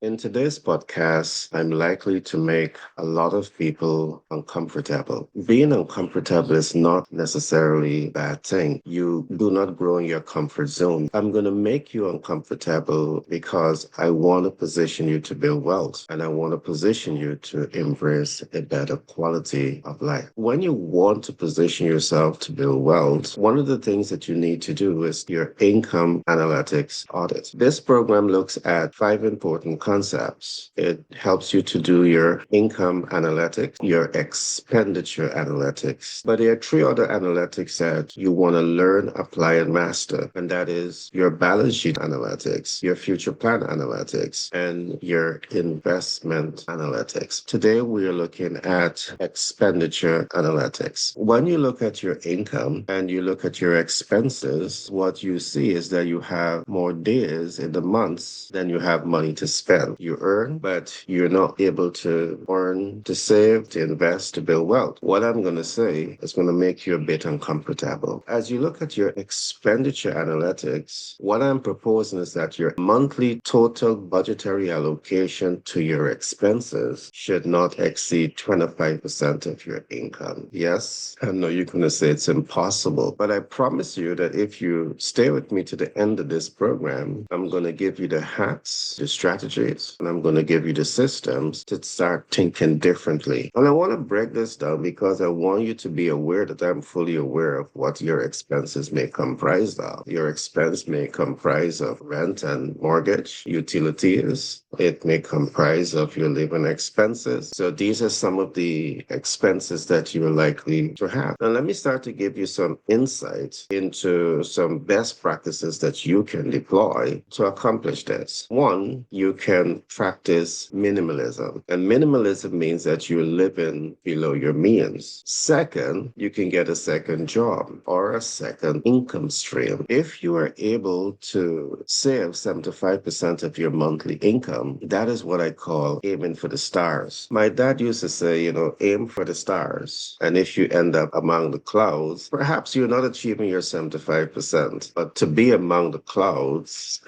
In today's podcast, I'm likely to make a lot of people uncomfortable. Being uncomfortable is not necessarily a bad thing. You do not grow in your comfort zone. I'm going to make you uncomfortable because I want to position you to build wealth and I want to position you to embrace a better quality of life. When you want to position yourself to build wealth, one of the things that you need to do is your income analytics audit. This program looks at five important concepts. It helps you to do your income analytics, your expenditure analytics. But there are three other analytics that you want to learn, apply, and master. And that is your balance sheet analytics, your future plan analytics, and your investment analytics. Today, we are looking at expenditure analytics. When you look at your income and you look at your expenses, what you see is that you have more days in the months than you have money to spend. You earn, but you're not able to earn, to save, to invest, to build wealth. What I'm going to say is going to make you a bit uncomfortable. As you look at your expenditure analytics, what I'm proposing is that your monthly total budgetary allocation to your expenses should not exceed 25% of your income. Yes, I know you're going to say it's impossible, but I promise you that if you stay with me to the end of this program, I'm going to give you the hacks, the strategies, and I'm going to give you the systems to start thinking differently. And I want to break this down because I want you to be aware that I'm fully aware of what your expenses may comprise of. Your expense may comprise of rent and mortgage, utilities. It may comprise of your living expenses. So these are some of the expenses that you're likely to have. Now let me start to give you some insight into some best practices that you can deploy to accomplish this. One, you can practice minimalism. And minimalism means that you're living below your means. Second, you can get a second job or a second income stream. If you are able to save 75% of your monthly income, that is what I call aiming for the stars. My dad used to say, aim for the stars. And if you end up among the clouds, perhaps you're not achieving your 75%, but to be among the clouds,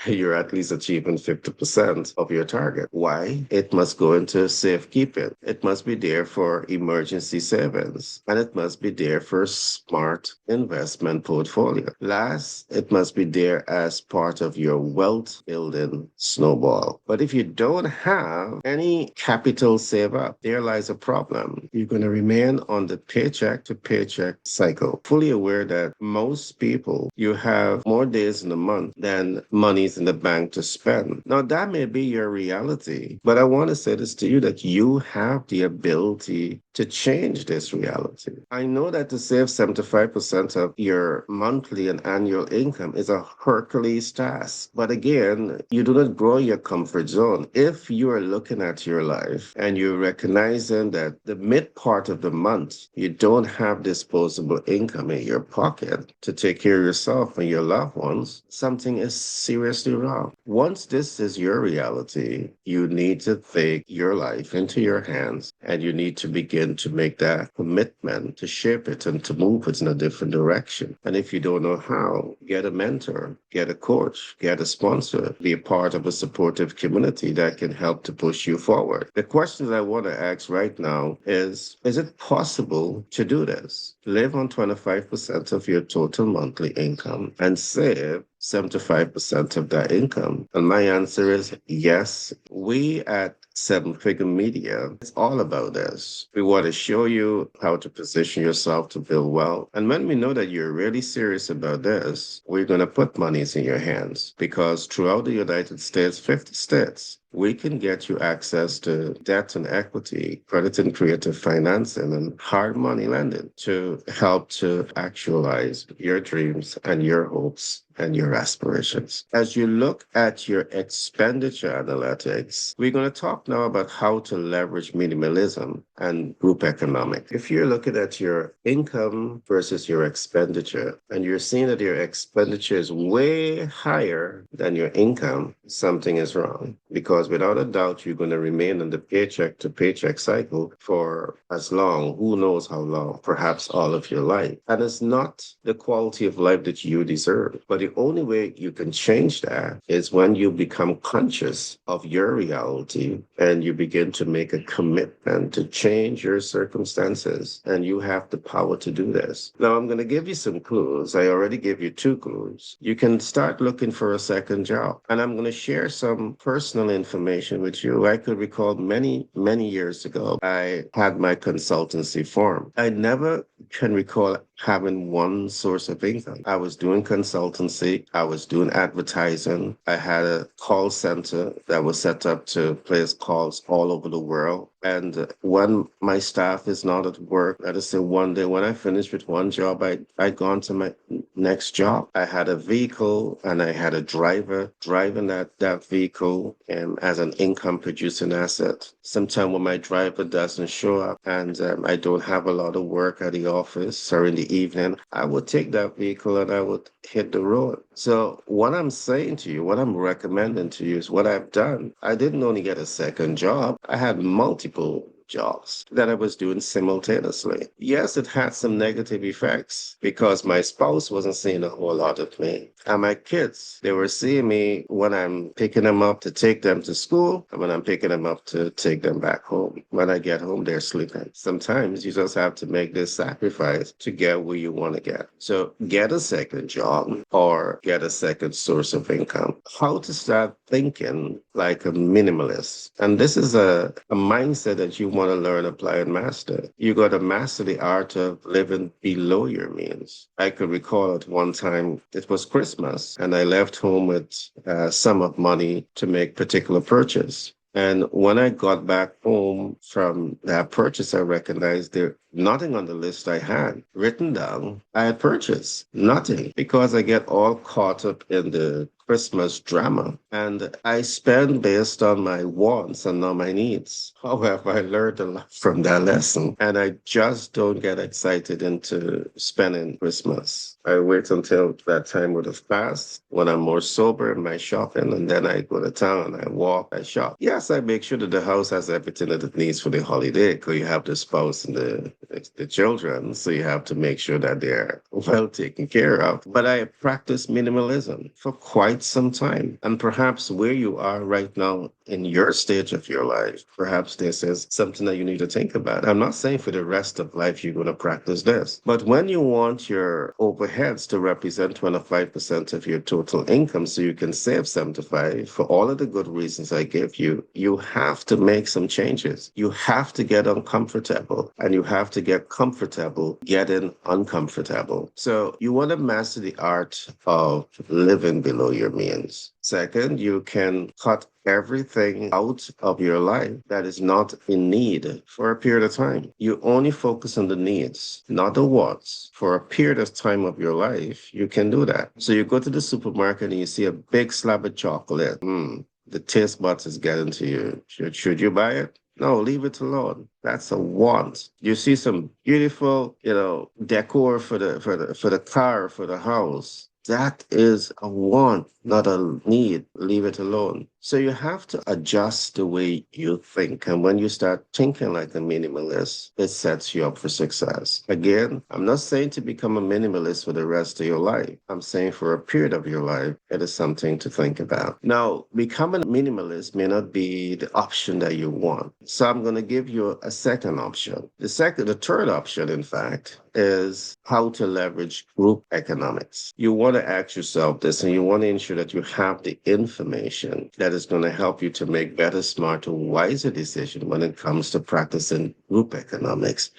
you're at least achieving 50% of your target. Why? It must go into safekeeping. It must be there for emergency savings, and it must be there for smart investment portfolio. Last, it must be there as part of your wealth building snowball. But if you don't have any capital save up, there lies a problem. You're going to remain on the paycheck to paycheck cycle. Fully aware that most people, you have more days in the month than monies in the bank to spend. Now, that may be your reality, but I want to say this to you that you have the ability to change this reality. I know that to save 75% of your monthly and annual income is a Hercules task. But again, you do not grow your comfort zone. If you are looking at your life and you're recognizing that the mid part of the month, you don't have disposable income in your pocket to take care of yourself and your loved ones, something is seriously wrong. Once this is your reality, you need to take your life into your hands and you need to begin to make that commitment to shape it and to move it in a different direction. And if you don't know how, get a mentor, get a coach, get a sponsor, be a part of a supportive community that can help to push you forward. The question that I want to ask right now is it possible to do this? Live on 25% of your total monthly income and save 75% of that income? And my answer is yes. We at Seven Figure Media, it's all about this. We want to show you how to position yourself to build wealth. And when we know that you're really serious about this, we're going to put monies in your hands because throughout the United States, 50 states, we can get you access to debt and equity, credit and creative financing, and hard money lending to help to actualize your dreams and your hopes and your aspirations. As you look at your expenditure analytics, we're going to talk now about how to leverage minimalism and group economics. If you're looking at your income versus your expenditure, and you're seeing that your expenditure is way higher than your income, something is wrong, because without a doubt, you're going to remain in the paycheck to paycheck cycle for as long, who knows how long, perhaps all of your life. And it's not the quality of life that you deserve. But the only way you can change that is when you become conscious of your reality and you begin to make a commitment to change your circumstances. And you have the power to do this. Now, I'm going to give you some clues. I already gave you two clues. You can start looking for a second job. And I'm going to share some personal information with you. I could recall many, many years ago, I had my consultancy firm. I never can recall having one source of income. I was doing consultancy, I was doing advertising, I had a call center that was set up to place calls all over the world. And when my staff is not at work, let us say one day when I finished with one job, I'd gone to my next job. I had a vehicle and I had a driver driving that vehicle as an income producing asset. Sometimes when my driver doesn't show up and I don't have a lot of work at the office or in the evening, I would take that vehicle and I would hit the road. So what I'm saying to you, what I'm recommending to you is what I've done. I didn't only get a second job. I had multiple jobs that I was doing simultaneously. Yes, it had some negative effects because my spouse wasn't seeing a whole lot of me. And my kids, they were seeing me when I'm picking them up to take them to school and when I'm picking them up to take them back home. When I get home, they're sleeping. Sometimes you just have to make this sacrifice to get where you want to get. So get a second job or get a second source of income. How to start thinking like a minimalist. And this is a mindset that you want to learn, apply, and master. You got to master the art of living below your means. I could recall at one time, it was Christmas, and I left home with a sum of money to make particular purchase. And when I got back home from that purchase, I recognized there nothing on the list I had written down. I had purchased nothing because I get all caught up in the Christmas drama and I spend based on my wants and not my needs. However, I learned a lot from that lesson and I just don't get excited into spending Christmas. I wait until that time would have passed when I'm more sober in my shopping and then I go to town, I walk, I shop. Yes, I make sure that the house has everything that it needs for the holiday because you have the spouse and the children, so you have to make sure that they're well taken care of. But I practice minimalism for quite some time. And perhaps where you are right now in your stage of your life, perhaps this is something that you need to think about. I'm not saying for the rest of life you're going to practice this, but when you want your overheads to represent 25% of your total income so you can save 75 for all of the good reasons I gave you, you have to make some changes. You have to get uncomfortable and you have to get comfortable getting uncomfortable. So you want to master the art of living below your means. Second, you can cut everything out of your life that is not in need for a period of time. You only focus on the needs, not the wants. For a period of time of your life, you can do that. So you go to the supermarket and you see a big slab of chocolate. The taste buds is getting to you. Should you buy it? No, leave it alone. That's a want. You see some beautiful, decor for the car, for the house. That is a want, not a need. Leave it alone. So you have to adjust the way you think. And when you start thinking like a minimalist, it sets you up for success. Again, I'm not saying to become a minimalist for the rest of your life. I'm saying for a period of your life, it is something to think about. Now, becoming a minimalist may not be the option that you want. So I'm going to give you a second option. The third option, in fact, is how to leverage group economics. You want to ask yourself this and you want to ensure that you have the information that is going to help you to make better, smarter, wiser decisions when it comes to practicing group economics.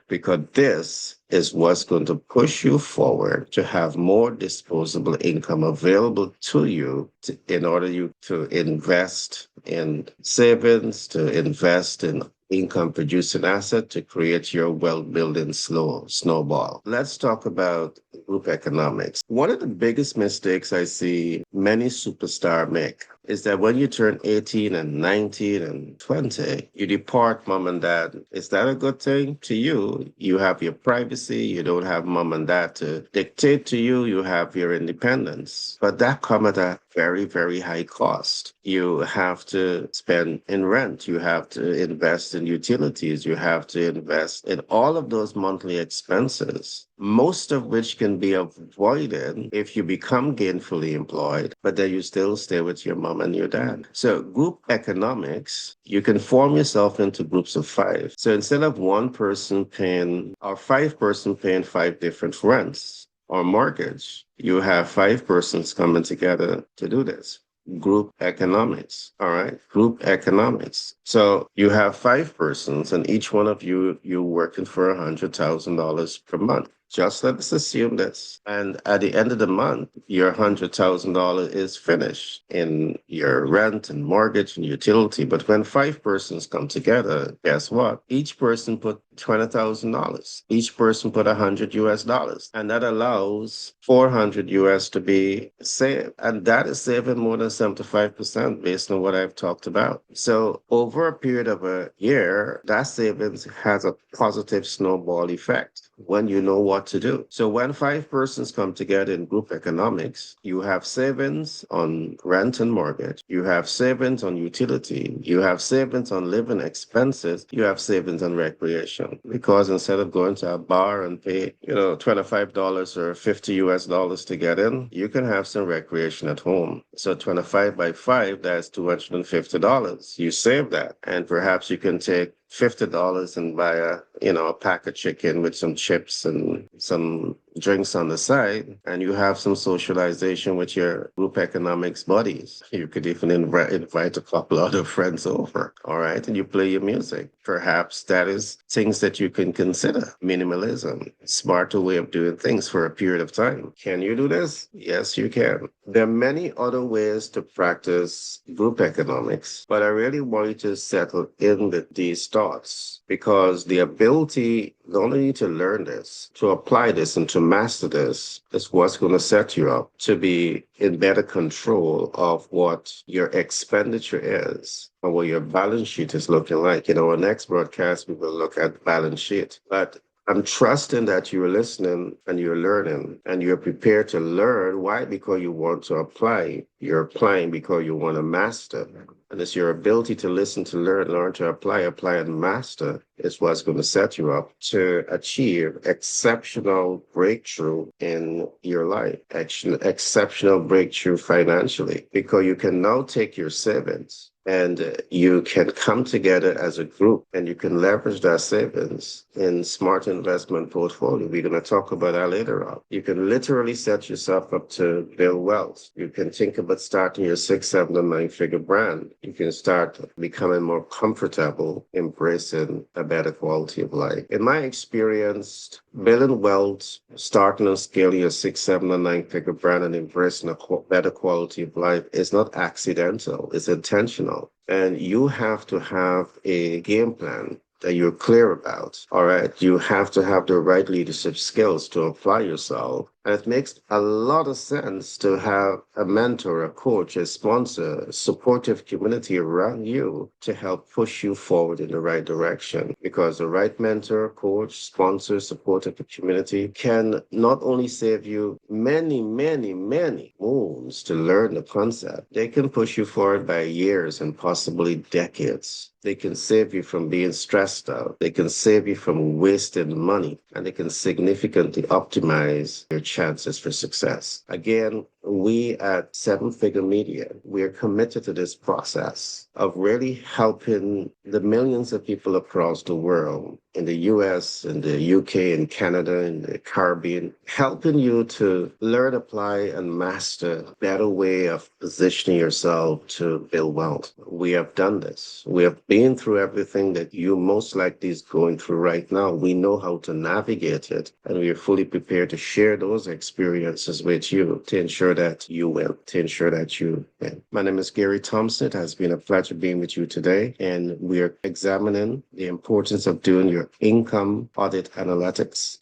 Because this is what's going to push you forward to have more disposable income available to you in order you to invest in savings, to invest in income producing asset to create your wealth building snowball. Let's talk about group economics. One of the biggest mistakes I see many superstars make is that when you turn 18 and 19 and 20, you depart mom and dad. Is that a good thing to you? You have your privacy. You don't have mom and dad to dictate to you. You have your independence. But that comes at a very, very high cost. You have to spend in rent. You have to invest in utilities. You have to invest in all of those monthly expenses, most of which can be avoided if you become gainfully employed, but then you still stay with your mom and your dad. So group economics, you can form yourself into groups of five. So instead of one person paying or five-person paying five different rents or mortgage, you have five persons coming together to do this. Group economics. All right. Group economics. So you have five persons and each one of you're working for $100,000 per month. Just let's assume this. And at the end of the month, your $100,000 is finished in your rent and mortgage and utility. But when five persons come together, guess what? Each person put $20,000. Each person put 100 US dollars. And that allows 400 US to be saved. And that is saving more than 75% based on what I've talked about. So over a period of a year, that savings has a positive snowball effect when you know what to do. So when five persons come together in group economics, you have savings on rent and mortgage, you have savings on utility, you have savings on living expenses, you have savings on recreation. Because instead of going to a bar and pay, $25 or 50 US dollars to get in, you can have some recreation at home. So 25 by 5, that's $250. You save that. And perhaps you can take $50 and buy a pack of chicken with some chips and some drinks on the side, and you have some socialization with your group economics buddies. You could even invite a couple other friends over, all right, and you play your music. Perhaps that is things that you can consider. Minimalism, smarter way of doing things for a period of time. Can you do this? Yes, you can. There are many other ways to practice group economics, but I really want you to settle in with these thoughts because the ability not only to learn this, to apply this and to master this is what's going to set you up to be in better control of what your expenditure is and what your balance sheet is looking like. In our next broadcast, we will look at balance sheet. But I'm trusting that you're listening and you're learning and you're prepared to learn. Why? Because you want to apply. You're applying because you want to master. And it's your ability to listen, to learn to apply, and master is what's going to set you up to achieve exceptional breakthrough in your life, exceptional breakthrough financially, because you can now take your savings and you can come together as a group and you can leverage that savings in smart investment portfolio. We're going to talk about that later on. You can literally set yourself up to build wealth. You can think about starting your 6, 7, and 9-figure brand. You can start becoming more comfortable, embracing a better quality of life. In my experience, building wealth, starting and scaling your 6, 7, and 9-figure brand and embracing a better quality of life is not accidental. It's intentional. And you have to have a game plan that you're clear about. All right. You have to have the right leadership skills to apply yourself. And it makes a lot of sense to have a mentor, a coach, a sponsor, a supportive community around you to help push you forward in the right direction. Because the right mentor, coach, sponsor, supportive community can not only save you many, many, many moons to learn the concept, they can push you forward by years and possibly decades. They can save you from being stressed out. They can save you from wasting money, and they can significantly optimize your chances for success. Again, we at Seven Figure Media, we are committed to this process of really helping the millions of people across the world, in the US, in the UK, in Canada, in the Caribbean, helping you to learn, apply, and master a better way of positioning yourself to build wealth. We have done this. We have been through everything that you most likely is going through right now. We know how to navigate it, and we are fully prepared to share those experiences with you to ensure that you will, to ensure that you win. My name is Gary Thompson. It has been a pleasure being with you today, and we are examining the importance of doing your income audit analytics.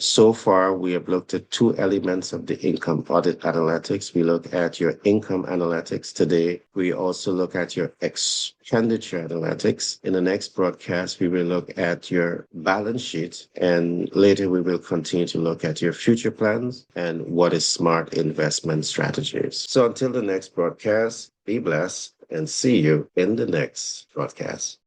So far, we have looked at two elements of the income audit analytics. We look at your income analytics today. We also look at your expenditure analytics. In the next broadcast, we will look at your balance sheet, and later we will continue to look at your future plans and what is smart investment. investment strategies. So until the next broadcast, be blessed and see you in the next broadcast.